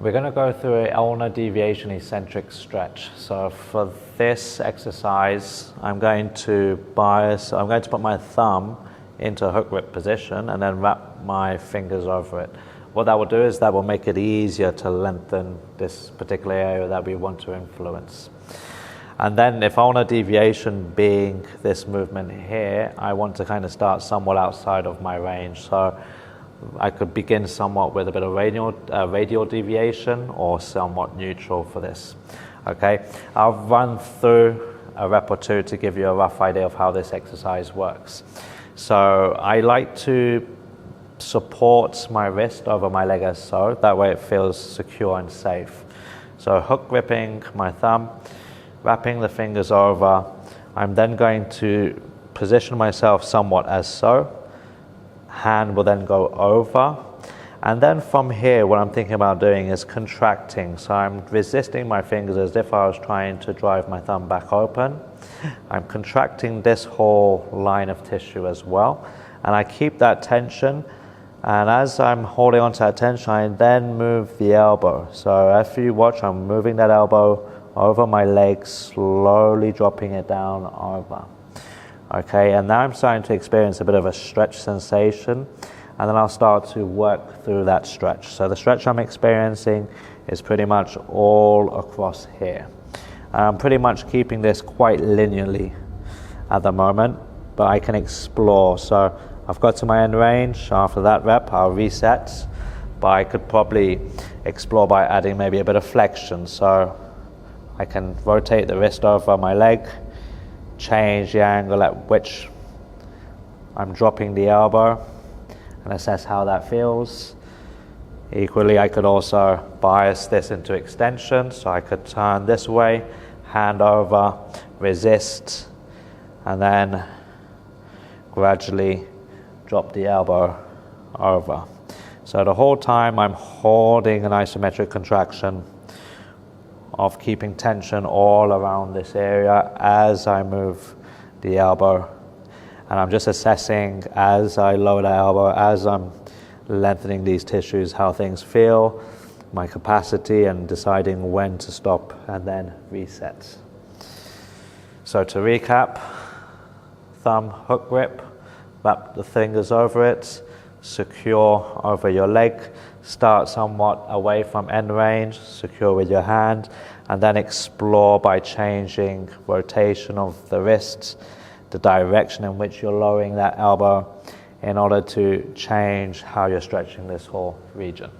We're going to go through a ulnar deviation eccentric stretch. So for this exercise, I'm going to put my thumb into a hook grip position and then wrap my fingers over it. What that will do is that will make it easier to lengthen this particular area that we want to influence. And then if ulnar deviation being this movement here, I want to kind of start somewhat outside of my range. So I could begin somewhat with a bit of radial deviation or somewhat neutral for this. Okay, I'll run through a rep or two to give you a rough idea of how this exercise works. So I like to support my wrist over my leg as so, that way it feels secure and safe. So hook gripping my thumb, wrapping the fingers over, I'm then going to position myself somewhat as so. Hand will then go over, and then from here what I'm thinking about doing is contracting. So I'm resisting my fingers as if I was trying to drive my thumb back open. I'm contracting this whole line of tissue as well, and I keep that tension, and as I'm holding on to that tension I then move the elbow. So if you watch, I'm moving that elbow over my leg, slowly dropping it down over. Okay, and now I'm starting to experience a bit of a stretch sensation, and then I'll start to work through that stretch. So the stretch I'm experiencing is pretty much all across here. I'm pretty much keeping this quite linearly at the moment, but I can explore. So I've got to my end range. After that rep, I'll reset, but I could probably explore by adding maybe a bit of flexion. So I can rotate the wrist over my leg, change the angle at which I'm dropping the elbow, and assess how that feels. Equally, I could also bias this into extension, so I could turn this way, hand over, resist, and then gradually drop the elbow over. So the whole time I'm holding an isometric contraction of keeping tension all around this area as I move the elbow, and I'm just assessing as I lower the elbow, as I'm lengthening these tissues, how things feel, my capacity, and deciding when to stop and then reset. So to recap, thumb hook grip, wrap the fingers over it, secure over your leg, start somewhat away from end range, secure with your hand, and then explore by changing rotation of the wrists, the direction in which you're lowering that elbow in order to change how you're stretching this whole region.